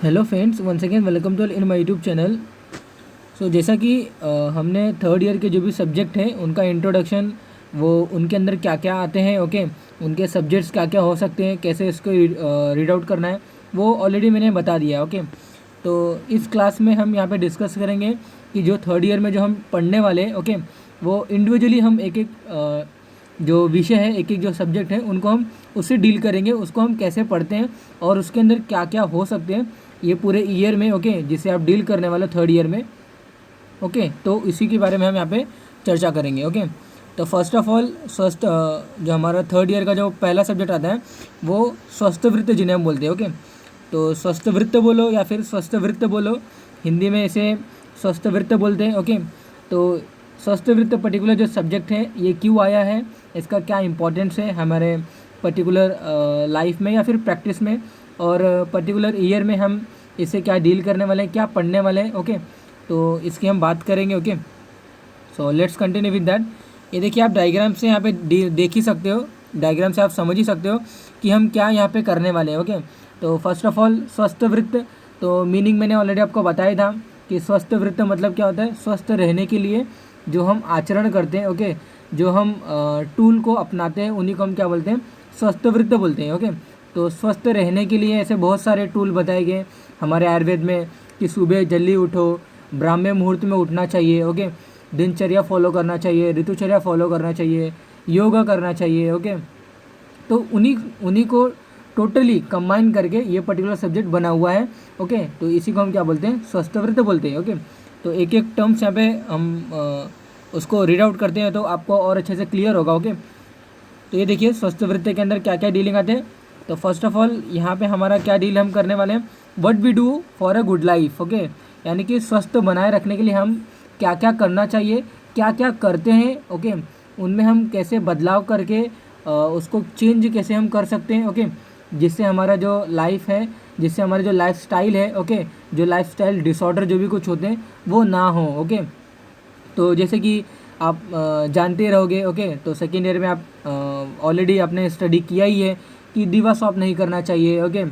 Hello friends, once again welcome to in my YouTube channel. So जैसा कि हमने third year के जो भी सब्जेक्ट हैं उनका इंट्रोडक्शन, वो उनके अंदर क्या क्या आते हैं, ओके, उनके सब्जेक्ट्स क्या क्या हो सकते हैं, कैसे इसको रीड आउट करना है, वो ऑलरेडी मैंने बता दिया, ओके। तो इस क्लास में हम यहाँ पे डिस्कस करेंगे कि जो थर्ड ईयर में जो हम पढ़ने वाले हैं, ओके, वो इंडिविजुअली हम एक एक जो विषय है, एक एक जो सब्जेक्ट है, उनको हम उससे डील करेंगे, उसको हम कैसे पढ़ते हैं और उसके अंदर क्या क्या हो सकते हैं ये पूरे ईयर में, ओके, जिसे आप डील करने वाले थर्ड ईयर में, ओके। तो इसी के बारे में हम यहाँ पे चर्चा करेंगे, ओके। तो फर्स्ट ऑफ ऑल स्वस्थ जो हमारा थर्ड ईयर का जो पहला सब्जेक्ट आता है वो स्वस्थ वृत्त जिन्हें हम बोलते हैं, ओके। तो स्वस्थ वृत्त बोलो या फिर स्वस्थ वृत्त बोलो, हिंदी में इसे स्वस्थ वृत्त बोलते हैं, ओके। तो स्वस्थ वृत्त पर्टिकुलर जो सब्जेक्ट है ये क्यों आया है, इसका क्या इंपॉर्टेंस है हमारे पर्टिकुलर लाइफ में या फिर प्रैक्टिस में, और पर्टिकुलर ईयर में हम इसे क्या डील करने वाले हैं, क्या पढ़ने वाले हैं, ओके। तो इसकी हम बात करेंगे, okay. So let's continue with that. ये देखिए, आप डायग्राम से यहाँ पे देख ही सकते हो, डायग्राम से आप समझ ही सकते हो कि हम क्या यहाँ पे करने वाले हैं, ओके। तो फर्स्ट ऑफ ऑल स्वस्थ वृत्त, तो मीनिंग मैंने ऑलरेडी आपको बताया था कि स्वस्थ वृत्त मतलब क्या होता है। स्वस्थ रहने के लिए जो हम आचरण करते हैं, ओके, जो हम टूल को अपनाते हैं, उन्हीं को हम क्या बोलते हैं, स्वस्थ वृत्त बोलते हैं, ओके। तो स्वस्थ रहने के लिए ऐसे बहुत सारे टूल बताए गए हमारे आयुर्वेद में कि सुबह जल्दी उठो, ब्राह्मण मुहूर्त में उठना चाहिए, ओके, दिनचर्या फॉलो करना चाहिए, ऋतुचर्या फॉलो करना चाहिए, योगा करना चाहिए, ओके। तो उन्हीं उन्हीं को टोटली कंबाइन करके ये पर्टिकुलर सब्जेक्ट बना हुआ है, ओके। तो इसी को हम क्या बोलते हैं, स्वस्थ वृत्त बोलते हैं, ओके। तो एक एक टर्म्स यहाँ पे हम उसको रीड आउट करते हैं तो आपको और अच्छे से क्लियर होगा, ओके। तो ये देखिए, स्वस्थ वृत्त के अंदर क्या क्या डीलिंग आते हैं। तो फर्स्ट ऑफ ऑल यहाँ पे हमारा क्या डील हम करने वाले हैं, what we do for a good life, okay. यानी कि स्वस्थ बनाए रखने के लिए हम क्या क्या करना चाहिए, क्या क्या करते हैं, ओके, उनमें हम कैसे बदलाव करके उसको चेंज कैसे हम कर सकते हैं, ओके, जिससे हमारा जो लाइफ है, जिससे हमारा जो लाइफ स्टाइल है, ओके, जो लाइफ स्टाइल डिसऑर्डर जो भी कुछ होते हैं वो ना हो, ओके। तो जैसे कि आप जानते रहोगे, ओके, तो सेकेंड ईयर में आप ऑलरेडी आपने स्टडी किया ही है कि दिवा स्वप्न नहीं करना चाहिए, ओके,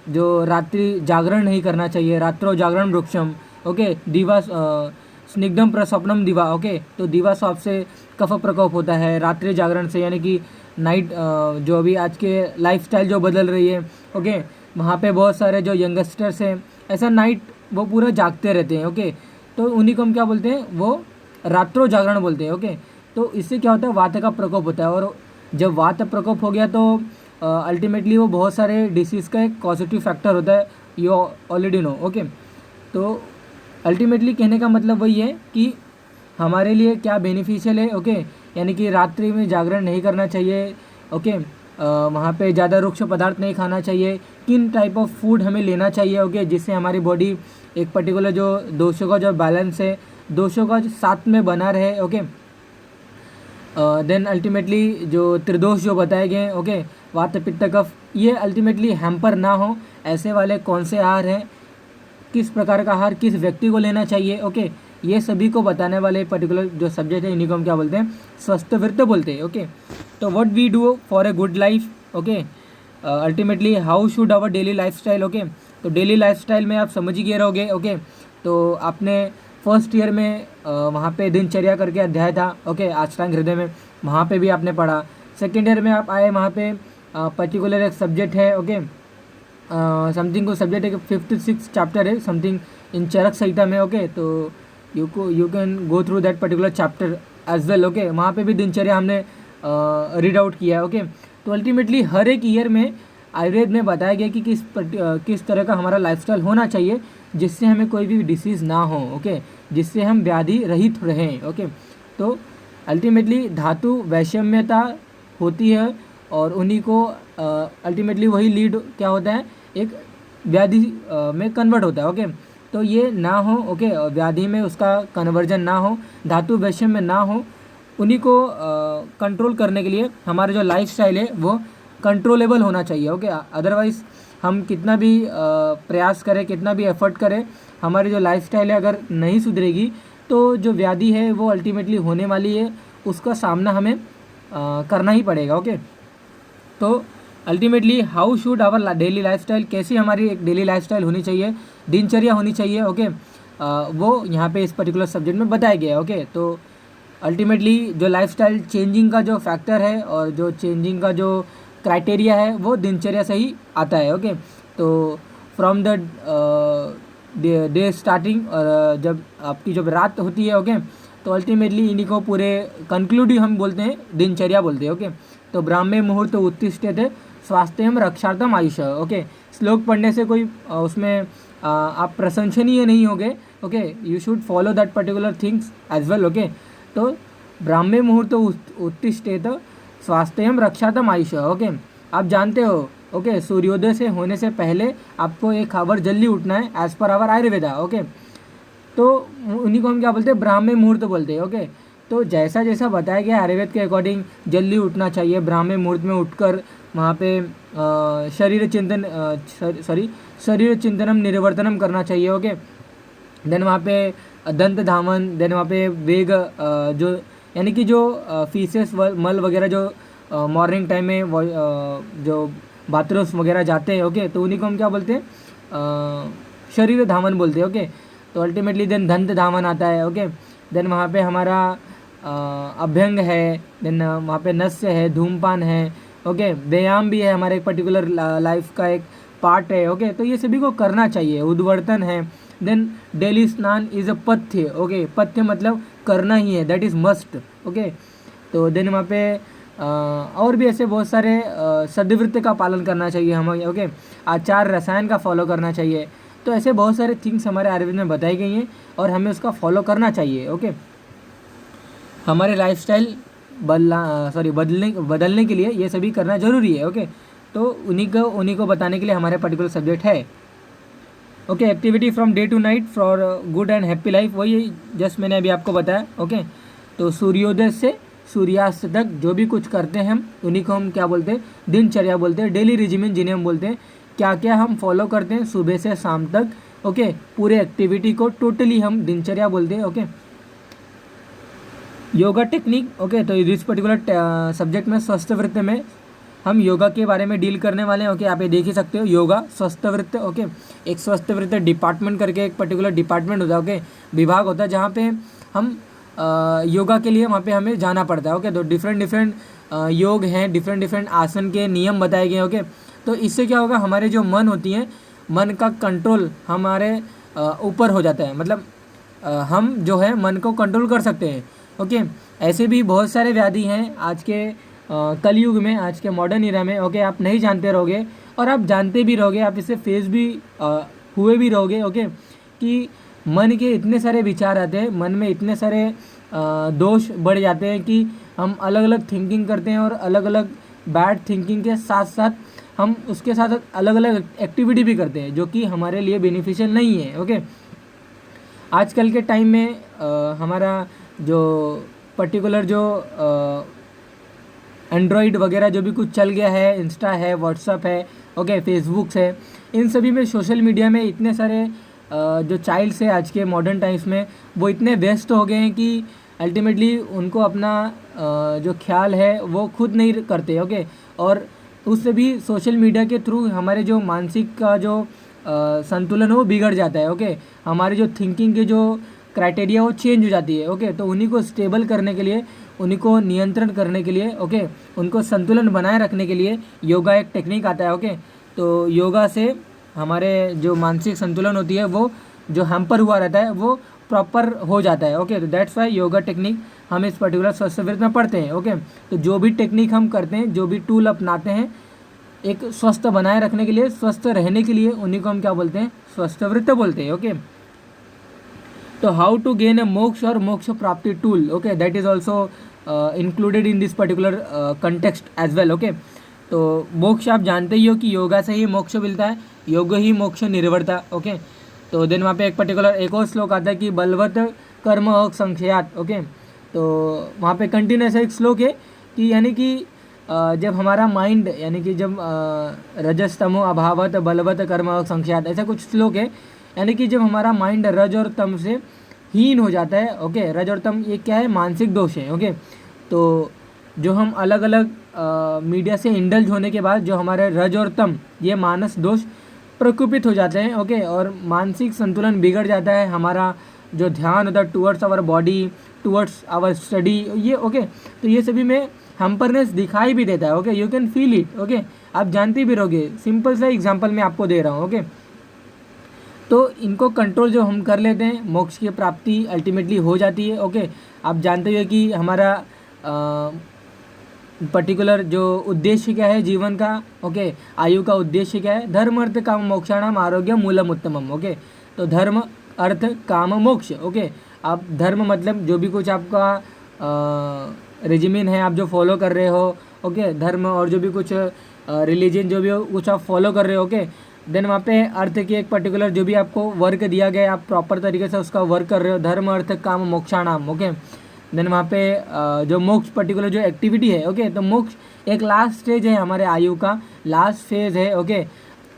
जो रात्रि जागरण नहीं करना चाहिए, रात्रो जागरण वृक्षम, ओके, दिवा स्निग्धम प्रस्वप्नम दिवा, ओके। तो दिवा स्वप्न से कफ प्रकोप होता है, रात्रि जागरण से यानी कि नाइट, जो अभी आज के लाइफस्टाइल जो बदल रही है, ओके, वहाँ पे बहुत सारे जो यंगस्टर्स हैं ऐसा नाइट वो पूरा जागते रहते हैं, ओके। तो उन्हीं को हम क्या बोलते हैं, वो रात्रो जागरण बोलते हैं, ओके। तो इससे क्या होता है, वात का प्रकोप होता है, और जब वात प्रकोप हो गया तो अल्टीमेटली वो बहुत सारे डिसीज़ का एक पॉजिटिव फैक्टर होता है, यू ऑलरेडी नो, ओके। तो अल्टीमेटली कहने का मतलब वही है कि हमारे लिए क्या बेनिफिशियल है, ओके, यानी कि रात्रि में जागरण नहीं करना चाहिए, ओके, वहाँ पे ज़्यादा रुक्ष पदार्थ नहीं खाना चाहिए, किन टाइप ऑफ फूड हमें लेना चाहिए, ओके, जिससे हमारी बॉडी एक पर्टिकुलर जो दोषों का जो बैलेंस है, दोषों का साथ में बना रहे, ओके। देन अल्टीमेटली जो त्रिदोष जो बताए गए हैं, ओके, वात पित्त कफ, ये अल्टीमेटली हैम्पर ना हो, ऐसे वाले कौन से आहार हैं, किस प्रकार का आहार किस व्यक्ति को लेना चाहिए, ओके, ये सभी को बताने वाले पर्टिकुलर जो सब्जेक्ट है इन्हीं को हम क्या बोलते हैं, स्वस्थ वृत्त बोलते हैं, ओके। तो what we do for a good life, okay, ultimately how should our daily life style, okay. तो डेली लाइफ स्टाइल में आप समझ ही गए रहोगे, ओके। तो आपने फर्स्ट ईयर में वहाँ पे दिनचर्या करके अध्याय था, ओके, अष्टांग हृदय में, वहाँ पे भी आपने पढ़ा। सेकेंड ईयर में आप आए, वहाँ पे पर्टिकुलर एक सब्जेक्ट है, ओके, समथिंग को सब्जेक्ट है, 56 चैप्टर है समथिंग इन चरक संहिता में, ओके। तो you can go through that particular chapter as well, okay. वहाँ पे भी दिनचर्या हमने रीड आउट किया है, ओके। तो अल्टीमेटली हर एक ईयर में आयुर्वेद में बताया गया कि किस तरह का हमारा लाइफस्टाइल होना चाहिए जिससे हमें कोई भी डिसीज़ ना हो, ओके, जिससे हम व्याधि रहित रहें, ओके। तो अल्टीमेटली धातु वैषम्यता होती है और उन्हीं को अल्टीमेटली वही लीड क्या होता है, एक व्याधि में कन्वर्ट होता है, ओके। तो ये ना हो, ओके, व्याधि में उसका कन्वर्जन ना हो, धातु वैषम्य ना हो, उन्हीं को कंट्रोल करने के लिए हमारा जो लाइफ स्टाइल है वो कंट्रोलेबल होना चाहिए, ओके। अदरवाइज़ हम कितना भी प्रयास करें, कितना भी एफर्ट करें, हमारी जो लाइफ स्टाइल है अगर नहीं सुधरेगी तो जो व्याधि है वो अल्टीमेटली होने वाली है, उसका सामना हमें करना ही पड़ेगा, ओके। तो ultimately how should our daily lifestyle, कैसी हमारी एक डेली लाइफस्टाइल होनी चाहिए, दिनचर्या होनी चाहिए, ओके। वो यहाँ पे इस पर्टिकुलर सब्जेक्ट में बताया गया है, ओके। तो अल्टीमेटली जो लाइफस्टाइल चेंजिंग का जो फैक्टर है और जो चेंजिंग का जो क्राइटेरिया है वो दिनचर्या से ही आता है, ओके। तो फ्रॉम द डे स्टार्टिंग, और जब आपकी जब रात होती है, ओके, तो अल्टीमेटली इन्हीं को पूरे कंक्लूडिव हम बोलते हैं, दिनचर्या बोलते हैं, ओके। तो ब्राह्मे मुहूर्त उत्तिष्ठते स्वास्थ्यम रक्षार्थम आयुष्य, ओके। श्लोक पढ़ने से कोई उसमें आप प्रशंसनीय नहीं होगे, okay. You should follow that particular things as well, okay. तो ब्राह्मे मुहूर्त उत्तिष्ठेत स्वास्थ्यम रक्षार्थम आयुष्य, ओके। आप जानते हो, ओके, सूर्योदय से होने से पहले आपको 1 आवर जल्दी उठना है as per hour Ayurveda, okay. तो उन्हीं को हम क्या बोलते हैं, ब्राह्मे मुहूर्त बोलते हैं, ओके। तो जैसा जैसा बताया गया आयुर्वेद के अकॉर्डिंग जल्दी उठना चाहिए, ब्राह्मे मुहूर्त में उठकर वहाँ पे शरीर चिंतनम निर्वर्तनम करना चाहिए, ओके। देन वहाँ पे दंत धावन, देन वहाँ पे वेग, जो यानी कि जो फीसेस मल वगैरह जो मॉर्निंग टाइम में जो बाथरूम्स वगैरह जाते हैं, ओके, तो उन्हीं को हम क्या बोलते हैं, शरीर धावन बोलते हैं, ओके। तो अल्टीमेटली देन दंत धावन आता है, ओके। देन वहाँ पे हमारा अभ्यंग है, देन वहाँ पे नस्य है, धूमपान है, ओके। व्यायाम भी है, हमारे एक पर्टिकुलर लाइफ का एक पार्ट है, ओके। तो ये सभी को करना चाहिए। उद्वर्तन है, देन डेली स्नान इज़ अ पथ्य, ओके। पथ्य मतलब करना ही है, दैट इज़ मस्ट, ओके। तो देन वहाँ पे और भी ऐसे बहुत सारे सदवृत्ति का पालन करना चाहिए हमें, ओके। आचार रसायन का फॉलो करना चाहिए। तो ऐसे बहुत सारे थिंग्स हमारे आयुर्वेद में बताई गई हैं और हमें उसका फॉलो करना चाहिए, ओके। हमारे लाइफस्टाइल बदलने के लिए ये सभी करना ज़रूरी है, ओके। तो उन्हीं को बताने के लिए हमारे पर्टिकुलर सब्जेक्ट है, okay. Activity from day to night for good and happy life, वही जस्ट मैंने अभी आपको बताया, ओके। तो सूर्योदय से सूर्यास्त तक जो भी कुछ करते हैं हम, उन्हीं को हम क्या बोलते हैं, दिनचर्या बोलते हैं, डेली रिजिमेंट जिन्हें हम बोलते हैं। क्या क्या हम फॉलो करते हैं सुबह से शाम तक, ओके। पूरे एक्टिविटी को टोटली हम दिनचर्या बोलते हैं, ओके। Yoga technique, okay. तो इस पर्टिकुलर सब्जेक्ट में स्वस्थ वृत्त में हम योगा के बारे में डील करने वाले हैं, ओके। आप ये देख ही सकते हो, योगा स्वस्थ वृत्त, ओके। एक स्वस्थ वृत्त डिपार्टमेंट करके एक पर्टिकुलर डिपार्टमेंट होता है, ओके, विभाग होता है, जहाँ पे हम योगा के लिए वहाँ पे हमें जाना पड़ता है, ओके। तो डिफरेंट योग हैं, डिफरेंट आसन के नियम बताए गए हैं, ओके। तो इससे क्या होगा, हमारे जो मन होती हैं, मन का कंट्रोल हमारे ऊपर हो जाता है, मतलब हम जो है मन को कंट्रोल कर सकते हैं, ओके। ऐसे भी बहुत सारे व्याधि हैं आज के कलयुग में, आज के मॉडर्न इरा में, ओके। आप नहीं जानते रहोगे और आप जानते भी रहोगे, आप इससे फेस भी हुए भी रहोगे, ओके। कि मन के इतने सारे विचार आते हैं, मन में इतने सारे दोष बढ़ जाते हैं कि हम अलग अलग थिंकिंग करते हैं और अलग अलग बैड थिंकिंग के साथ साथ हम उसके साथ अलग अलग एक्टिविटी भी करते हैं जो कि हमारे लिए बेनिफिशियल नहीं है, ओके। आजकल के टाइम में हमारा जो पर्टिकुलर जो एंड्रॉयड वगैरह जो भी कुछ चल गया है, इंस्टा है, व्हाट्सअप है, ओके, फेसबुक है, इन सभी में सोशल मीडिया में इतने सारे जो चाइल्ड्स है आज के मॉडर्न टाइम्स में, वो इतने व्यस्त हो गए हैं कि अल्टीमेटली उनको अपना जो ख्याल है वो खुद नहीं करते, ओके। और उससे भी सोशल मीडिया के थ्रू हमारे जो मानसिक का जो संतुलन है वो बिगड़ जाता है, ओके। हमारी जो थिंकिंग के जो क्राइटेरिया वो चेंज हो जाती है, ओके। तो उन्हीं को स्टेबल करने के लिए, उन्हीं को नियंत्रण करने के लिए, ओके, उनको संतुलन बनाए रखने के लिए योगा एक टेक्निक आता है, ओके। तो योगा से हमारे जो मानसिक संतुलन होती है वो जो हैम्पर हुआ रहता है वो प्रॉपर हो जाता है, ओके। तो दैट्स वाई योगा टेक्निक हम इस पर्टिकुलर स्वस्थ वृत्त में पढ़ते हैं, ओके। तो जो भी टेक्निक हम करते हैं, जो भी टूल अपनाते हैं एक स्वस्थ बनाए रखने के लिए, स्वस्थ रहने के लिए, उन्हीं को हम क्या बोलते हैं, स्वस्थ वृत्त बोलते हैं, ओके। तो हाउ टू गेन अ मोक्ष और मोक्ष प्राप्ति tool, okay, that is also included in this particular context as well, okay. तो मोक्ष आप जानते ही हो कि योगा से ही मोक्ष मिलता है, योग ही मोक्ष निर्वर्ता, ओके। तो देन वहाँ पे एक पर्टिकुलर एक और श्लोक आता है कि बलवत कर्म संख्यात, ओके। तो वहाँ पे कंटिन्यूस एक श्लोक है कि यानी कि जब हमारा माइंड, यानी कि जब रजस्तमो अभावत बलवत कर्म संख्यात, ऐसा कुछ श्लोक है, यानी कि जब हमारा माइंड रज और तम से हीन हो जाता है, ओके। रज और तम ये क्या है, मानसिक दोष है, ओके। तो जो हम अलग अलग मीडिया से इंडल्ज होने के बाद जो हमारे रज और तम ये मानस दोष प्रकोपित हो जाते हैं, ओके, और मानसिक संतुलन बिगड़ जाता है, हमारा जो ध्यान होता है towards our body, towards our study, ये ओके, तो ये सभी में हैम्परनेस दिखाई भी देता है, okay, you can feel it, okay, आप जानते भी रहोगे। सिंपल सा एग्जांपल मैं आपको दे रहा हूँ, ओके। तो इनको कंट्रोल जो हम कर लेते हैं, मोक्ष की प्राप्ति अल्टीमेटली हो जाती है, ओके। आप जानते हो कि हमारा पर्टिकुलर जो उद्देश्य क्या है जीवन का, ओके, आयु का उद्देश्य क्या है, धर्म अर्थ काम मोक्षाणाम आरोग्य मूलम उत्तमम, ओके। तो धर्म अर्थ काम मोक्ष, ओके। आप धर्म मतलब जो भी कुछ आपका रेजिमेन है, आप जो फॉलो कर रहे हो, ओके, धर्म और जो भी कुछ रिलीजन जो भी हो कुछ आप फॉलो कर रहे हो, ओके। देन वहाँ पे अर्थ की एक पर्टिकुलर जो भी आपको वर्क दिया गया है, आप प्रॉपर तरीके से उसका वर्क कर रहे हो, धर्म अर्थ काम मोक्षाणाम, ओके। देन वहाँ पे जो मोक्ष पर्टिकुलर जो एक्टिविटी है, ओके, तो मोक्ष एक लास्ट स्टेज है हमारे आयु का, लास्ट फेज है, ओके।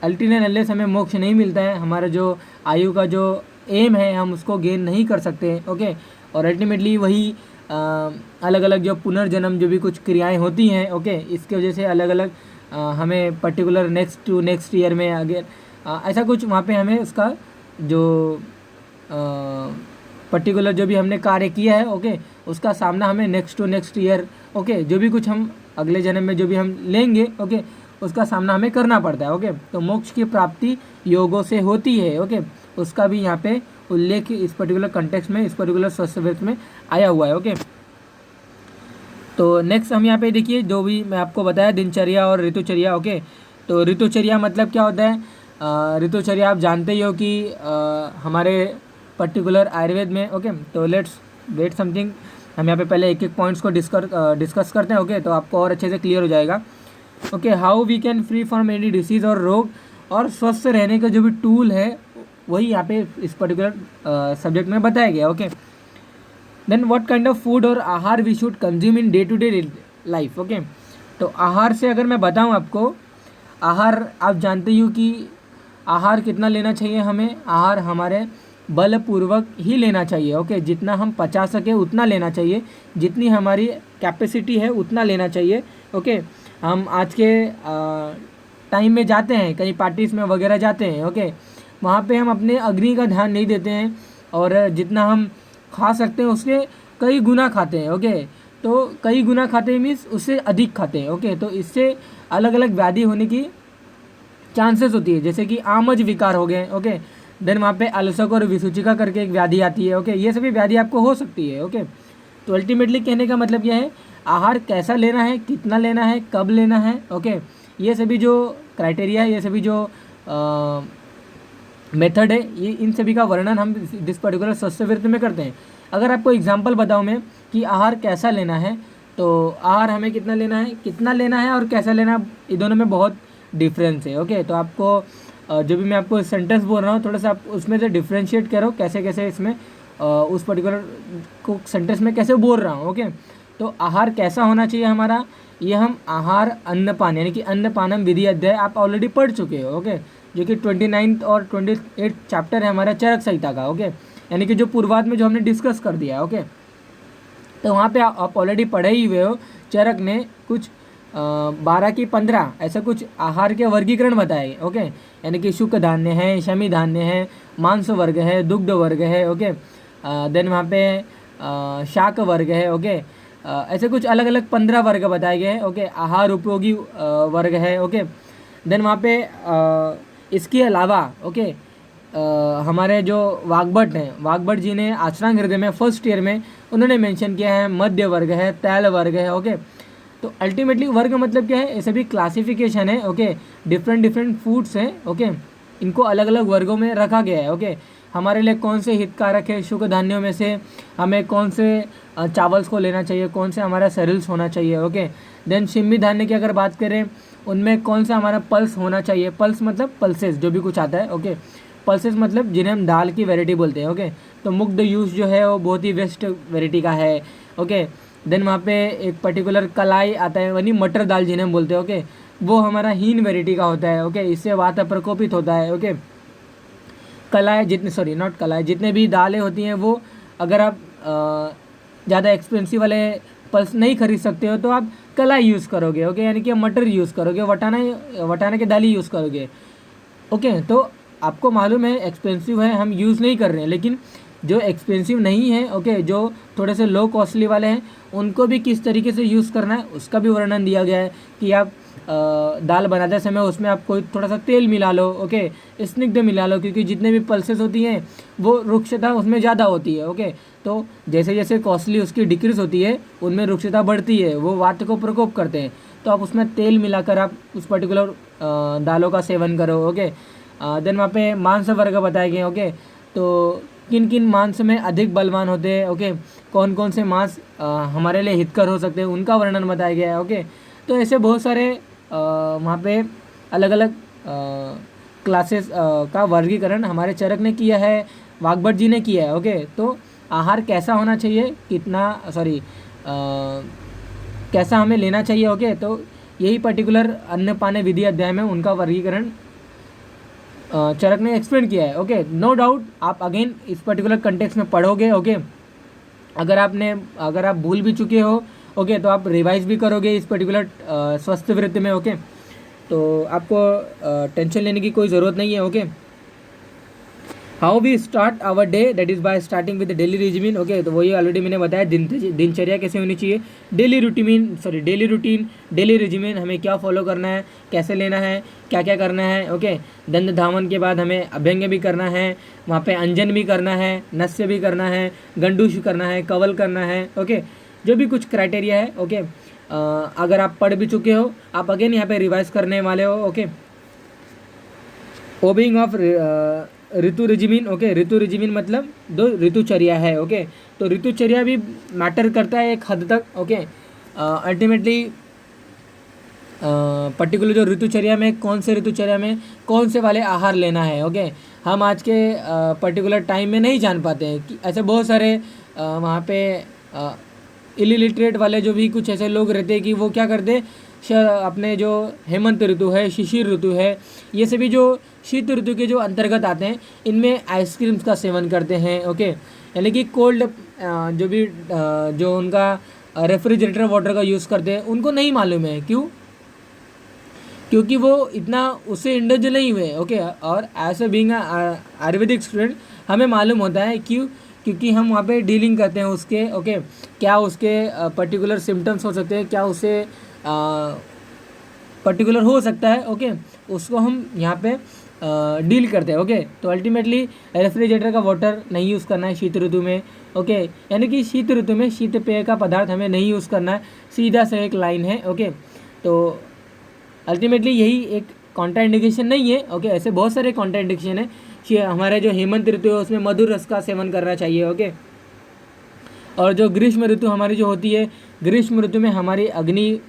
अल्टीमेट अनलेस हमें मोक्ष नहीं मिलता है, हमारा जो आयु का जो एम है हम उसको गेन नहीं कर सकते, ओके। और अल्टीमेटली वही अलग अलग जो पुनर्जन्म जो भी कुछ क्रियाएं होती हैं, ओके, इसके वजह से अलग अलग हमें पर्टिकुलर नेक्स्ट ईयर में अगर ऐसा कुछ वहाँ पे हमें उसका जो पर्टिकुलर जो भी हमने कार्य किया है, ओके, उसका सामना हमें नेक्स्ट ईयर, ओके, जो भी कुछ हम अगले जन्म में जो भी हम लेंगे, ओके, उसका सामना हमें करना पड़ता है, ओके। तो मोक्ष की प्राप्ति योगों से होती है, ओके, उसका भी यहाँ पे उल्लेख इस पर्टिकुलर कंटेक्स्ट में, इस पर्टिकुलर स्वस्थ में आया हुआ है, ओके। तो नेक्स्ट हम यहाँ पे देखिए जो भी मैं आपको बताया दिनचर्या और ऋतुचर्या, ओके। तो ऋतुचर्या मतलब क्या होता है, ऋतुचर्या आप जानते ही हो कि हमारे पर्टिकुलर आयुर्वेद में, ओके। तो लेट्स वेट समथिंग, हम यहाँ पे पहले एक एक पॉइंट्स को डिस्कस करते हैं, ओके, तो आपको और अच्छे से क्लियर हो जाएगा, okay. How we can free from any disease और रोग, और स्वस्थ रहने का जो भी टूल है वही यहाँ पे इस पर्टिकुलर सब्जेक्ट में बताया गया, okay. Then what kind of food और आहार we should consume in day to day life, okay. तो आहार से अगर मैं बताऊँ आपको, आहार आप जानते ही हो कि आहार कितना लेना चाहिए हमें, आहार हमारे बलपूर्वक ही लेना चाहिए, ओके। जितना हम पचा सके उतना लेना चाहिए, जितनी हमारी कैपेसिटी है उतना लेना चाहिए, ओके। हम आज के टाइम में जाते हैं कहीं पार्टीज में वगैरह जाते हैं, ओके, वहाँ पे हम अपने अग्नि का ध्यान नहीं देते हैं और जितना हम खा सकते हैं उसके कई गुना खाते हैं, ओके। तो कई गुना खाते हैं मीन्स उससे अधिक खाते हैं, ओके। तो इससे अलग अलग व्याधि होने की चांसेस होती है, जैसे कि आमज विकार हो गए, ओके। देन वहाँ पे अलसक और विसूचिका करके एक व्याधि आती है, ओके। ये सभी व्याधि आपको हो सकती है, ओके। तो अल्टीमेटली कहने का मतलब यह है आहार कैसा लेना है, कितना लेना है, कब लेना है, ओके। ये सभी जो क्राइटेरिया है, ये सभी जो मेथड है, ये इन सभी का वर्णन हम दिस पर्टिकुलर स्वस्थ में करते हैं। अगर आपको एग्जांपल बताऊं मैं कि आहार कैसा लेना है, तो आहार हमें कितना लेना है और कैसा लेना, ये दोनों में बहुत डिफरेंस है, ओके। तो आपको जो भी मैं आपको सेंटेंस बोल रहा हूँ थोड़ा सा आप उसमें से डिफ्रेंशिएट करो कैसे कैसे इसमें उस पर्टिकुलर को सेंटेंस में कैसे बोल रहा हूँ, ओके। तो आहार कैसा होना चाहिए हमारा, ये हम आहार अन्नपान यानी कि अन्नपानम विधि अध्याय आप ऑलरेडी पढ़ चुके हो, ओके, जो कि 29 और 28 चैप्टर है हमारा चरक संहिता का, ओके, यानी कि जो पूर्वाध में जो हमने डिस्कस कर दिया है, ओके। तो वहाँ पे आप ऑलरेडी पढ़े ही हुए हो, चरक ने कुछ 12 की 15 ऐसा कुछ आहार के वर्गीकरण बताए, ओके, यानी कि शुक धान्य है, शमी धान्य है, मांस वर्ग है, दुग्ध वर्ग है, ओके। देन वहाँ पे शाक वर्ग है, ओके। ऐसे कुछ अलग अलग 15 वर्ग बताए गए हैं, ओके। आहार उपयोगी वर्ग है, ओके। देन वहाँ पे इसके अलावा, ओके, हमारे जो वाग्भट हैं, वाग्भट जी ने आचरण हृदय में फर्स्ट ईयर में उन्होंने मेंशन किया है मध्य वर्ग है, तैल वर्ग है, ओके। तो अल्टीमेटली वर्ग मतलब क्या है, ये सभी क्लासिफिकेशन है, ओके। डिफरेंट फूड्स हैं, ओके, इनको अलग अलग वर्गों में रखा गया है, ओके। हमारे लिए कौन से हितकारक है, शुक धान्यों में से हमें कौन से चावल्स को लेना चाहिए, कौन से हमारा सेरिल्स होना चाहिए, ओके। देन शिमी धान्य की अगर बात करें उनमें कौन सा हमारा पल्स होना चाहिए, पल्स मतलब पल्सेस जो भी कुछ आता है, ओके। पल्सेस मतलब जिन्हें हम दाल की वैरायटी बोलते हैं, ओके। तो मुग्ध यूज जो है वो बहुत ही वेस्ट वैरायटी का है, ओके। देन वहाँ पे एक पर्टिकुलर कलाई आता है यानी मटर दाल जिन्हें हम बोलते हैं, ओके, वो हमारा हीन वैरायटी का होता है, ओके। इससे वात प्रकोपित होता है, ओके। कलाई जितने भी दालें होती हैं वो अगर आप ज़्यादा एक्सपेंसिव वाले पल्स नहीं खरीद सकते हो तो आप कला यूज़ करोगे, ओके, यानी कि मटर यूज़ करोगे, वटाना की दाल यूज़ करोगे, ओके। तो आपको मालूम है एक्सपेंसिव है, हम यूज़ नहीं कर रहे हैं, लेकिन जो एक्सपेंसिव नहीं है, ओके, जो थोड़े से लो कॉस्टली वाले हैं, उनको भी किस तरीके से यूज़ करना है उसका भी वर्णन दिया गया है कि आप दाल बनाते समय उसमें आप कोई थोड़ा सा तेल मिला लो, ओके, स्निग्ध मिला लो, क्योंकि जितने भी पल्सेस होती हैं वो रुक्षता उसमें ज़्यादा होती है, ओके। तो जैसे जैसे कॉस्टली उसकी डिक्रीज होती है उनमें रुक्षता बढ़ती है, वो वात को प्रकोप करते हैं, तो आप उसमें तेल मिलाकर आप उस पर्टिकुलर दालों का सेवन करो, ओके। देन वहाँ पे मांस वर्ग बताए गए, ओके। तो किन किन मांस में अधिक बलवान होते हैं, ओके, कौन कौन से मांस हमारे लिए हितकर हो सकते हैं उनका वर्णन बताया गया है, ओके। तो ऐसे बहुत सारे वहाँ पे अलग अलग क्लासेस का वर्गीकरण हमारे चरक ने किया है, वाग्भट जी ने किया है, ओके। तो आहार कैसा होना चाहिए, कैसा हमें लेना चाहिए, ओके। तो यही पर्टिकुलर अन्नपान विधि अध्याय में उनका वर्गीकरण चरक ने एक्सप्लेन किया है, ओके। नो डाउट आप अगेन इस पर्टिकुलर कंटेक्स्ट में पढ़ोगे, ओके। अगर आप भूल भी चुके हो, ओके, तो आप रिवाइज भी करोगे इस पर्टिकुलर स्वस्थ वृत्ति में, ओके। तो आपको टेंशन लेने की कोई ज़रूरत नहीं है, okay. How we start our day, that is by starting with daily regimen, okay. तो वही ऑलरेडी मैंने बताया दिनचर्या कैसे होनी चाहिए, डेली रूटीन, डेली रिजिमिन, हमें क्या फॉलो करना है, कैसे लेना है, क्या क्या करना है, ओके। दंड धावन के बाद हमें अभ्यंग भी करना है, वहाँ पे अंजन भी करना है, नस्य भी करना है, गंडूश करना है, कवल करना है, ओके। जो भी कुछ क्राइटेरिया है, ओके। अगर आप पढ़ भी चुके हो, आप अगेन यहाँ पे रिवाइज करने वाले हो, ओके। ओबिंग of ritu regimen, okay. Ritu regimen मतलब दो ऋतुचर्या है, ओके। तो ऋतुचर्या भी मैटर करता है एक हद तक, ओके। अल्टीमेटली पर्टिकुलर जो ऋतुचर्या में कौन से ऋतुचर्या में कौन से वाले आहार लेना है, ओके, हम आज के पर्टिकुलर टाइम में नहीं जान पाते हैं कि ऐसे बहुत सारे वहाँ पे इलिटरेट वाले जो भी कुछ ऐसे लोग रहते हैं कि वो क्या करते अपने जो हेमंत ऋतु है, शिशिर ऋतु है, ये सभी जो शीत ऋतु के जो अंतर्गत आते हैं, इनमें आइसक्रीम्स का सेवन करते हैं, ओके। यानी कि कोल्ड जो भी जो उनका रेफ्रिजरेटर वाटर का यूज़ करते हैं, उनको नहीं मालूम है, क्यों? क्योंकि वो इतना उससे इंडल्ज नहीं हुए, ओके। और as a being Ayurvedic student हमें मालूम होता है, क्यों? क्योंकि हम वहाँ पे डीलिंग करते हैं उसके, ओके, क्या उसके पर्टिकुलर सिम्टम्स हो सकते हैं, क्या उससे पर्टिकुलर हो सकता है, ओके, उसको हम यहाँ पे डील करते हैं, ओके। तो अल्टीमेटली रेफ्रिजरेटर का वाटर नहीं यूज़ करना है शीत ऋतु में, ओके। यानी कि शीत ऋतु में शीत पेय का पदार्थ हमें नहीं यूज़ करना है, सीधा से एक लाइन है, ओके। तो अल्टीमेटली यही एक कॉन्ट्रा इंडिकेशन नहीं है, ओके। ऐसे बहुत सारे कॉन्ट्रा इंडिकेशन है कि हमारे जो हेमंत ऋतु है उसमें मधुर रस का सेवन करना चाहिए, ओके। और जो ग्रीष्म ऋतु हमारी जो होती है, ग्रीष्म ऋतु में हमारी अग्नि,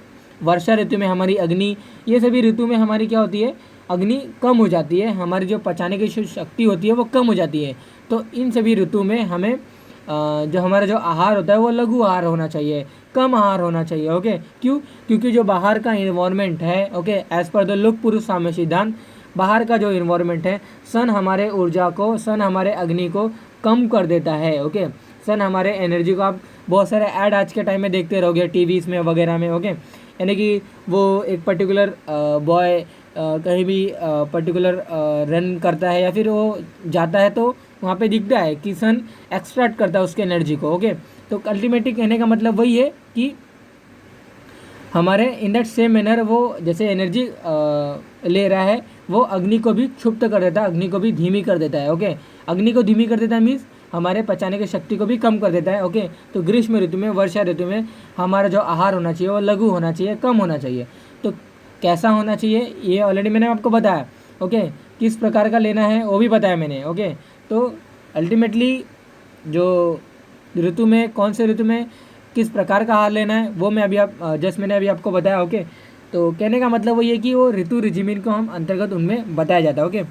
वर्षा ऋतु में हमारी अग्नि, ये सभी ऋतु में हमारी क्या होती है, अग्नि कम हो जाती है, हमारी जो पचाने की शक्ति होती है वो कम हो जाती है। तो इन सभी ऋतु में हमें जो हमारा जो आहार होता है वो लघु आहार होना चाहिए, कम आहार होना चाहिए, ओके। क्यों? क्योंकि जो बाहर का इन्वायरमेंट है, ओके, एज़ पर द लोक पुरुष साम्य सिद्धांत, बाहर का जो इन्वायरमेंट है, सन हमारे ऊर्जा को, सन हमारे अग्नि को कम कर देता है, ओके। सन हमारे एनर्जी को, आप बहुत सारे ऐड आज के टाइम में देखते रहोगे टीवीज़ में वगैरह में, ओके। यानी कि वो एक पर्टिकुलर बॉय कहीं भी पर्टिकुलर रन करता है या फिर वो जाता है तो वहाँ पे दिखता है कि सन एक्सट्रैक्ट करता है उसके एनर्जी को, ओके। तो अल्टीमेटली कहने का मतलब वही है कि हमारे इन दैट सेम मैनर वो जैसे एनर्जी ले रहा है, वो अग्नि को भी क्षुब्ध कर देता है, अग्नि को भी धीमी कर देता है, ओके। अग्नि को धीमी कर देता है मीन्स हमारे पचाने की शक्ति को भी कम कर देता है, ओके। तो ग्रीष्म ऋतु में, वर्षा ऋतु में हमारा जो आहार होना चाहिए वो लघु होना चाहिए, कम होना चाहिए। तो कैसा होना चाहिए ये ऑलरेडी मैंने आपको बताया, ओके। किस प्रकार का लेना है वो भी बताया मैंने, ओके। तो अल्टीमेटली जो ऋतु में, कौन से ऋतु में किस प्रकार का आहार लेना है वो मैं अभी मैंने अभी आपको बताया, ओके। तो कहने का मतलब वही है कि वो ऋतु रिजिमिन को हम अंतर्गत उनमें बताया जाता है, ओके।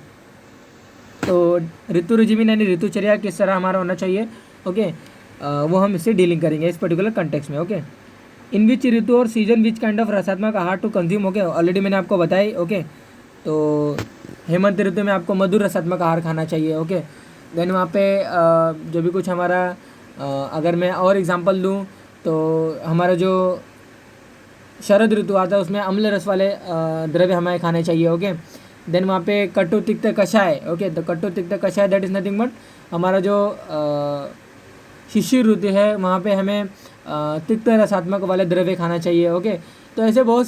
तो ऋतु रिजिमिन यानी ऋतुचर्या किस तरह हमारा होना चाहिए, ओके, वो हम इससे डीलिंग करेंगे इस पर्टिकुलर कंटेक्स्ट में, ओके। इन विच ऋतु और सीजन विच काइंड ऑफ रसात्मक आहार टू कंज्यूम, ओके, ऑलरेडी मैंने आपको बताई, ओके। तो हेमंत ऋतु में आपको मधुर रसात्मक आहार खाना चाहिए, ओके। देन वहाँ पे जो भी कुछ हमारा अगर मैं और एग्जांपल दूँ तो हमारा जो शरद ऋतु आता है उसमें अम्ल रस वाले द्रव्य हमें खाने चाहिए। ओके, देन वहाँ पे कटु तिक्त कषाय। ओके, तो कटु तिक्त कषाय दैट इज़ नथिंग बट हमारा जो शिशिर ऋतु है वहाँ पे हमें तिक्त रसात्मक वाले द्रव्य खाना चाहिए। ओके, तो ऐसे बहुत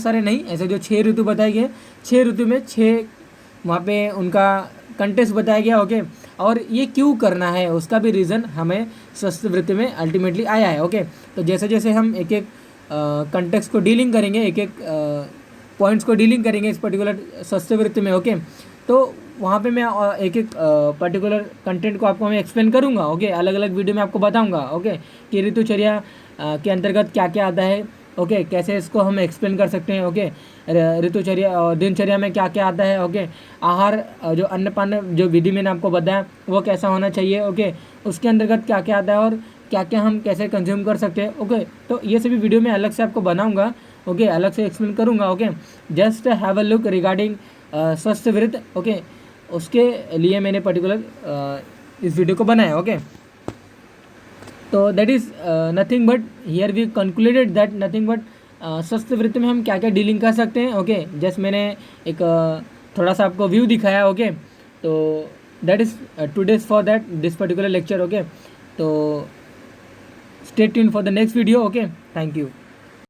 सारे नहीं, ऐसे जो 6 ऋतु बताए गए, 6 ऋतु में 6 वहाँ पे उनका कंटेस्ट बताया गया। ओके, और ये क्यों करना है उसका भी रीज़न हमें स्वस्थ वृत्ति में अल्टीमेटली आया है। ओके, तो जैसे जैसे हम एक एक कंटेक्स्ट को डीलिंग करेंगे, एक एक पॉइंट्स को डीलिंग करेंगे इस पर्टिकुलर स्वस्थ वृत्ति में। ओके, तो वहाँ पे मैं एक एक पर्टिकुलर कंटेंट को आपको मैं एक्सप्लेन करूँगा। ओके, अलग अलग वीडियो में आपको बताऊँगा। ओके, कि ऋतुचर्या के अंतर्गत क्या क्या आता है। ओके, कैसे इसको हम एक्सप्लेन कर सकते हैं। ओके, ऋतुचर्या और दिनचर्या में क्या क्या आता है। ओके, आहार जो अन्नपान जो विधि मैंने आपको बताया वो कैसा होना चाहिए। ओके, उसके अंतर्गत क्या क्या आता है और क्या क्या हम कैसे कंज्यूम कर सकते हैं। ओके, तो ये सभी वीडियो में अलग से आपको बनाऊंगा। ओके, अलग से एक्सप्लेन करूंगा। Okay, just have a look regarding स्वस्थ वृत्त। ओके, उसके लिए मैंने पर्टिकुलर इस वीडियो को बनाया। ओके, तो that is nothing but here we concluded that nothing but स्वस्थ वृत्ति में हम क्या क्या डीलिंग कर सकते हैं। ओके, जस्ट मैंने एक थोड़ा सा आपको व्यू दिखाया। ओके, तो that is today's for that this particular lecture. Okay, तो stay tuned for the next video. Okay, thank you.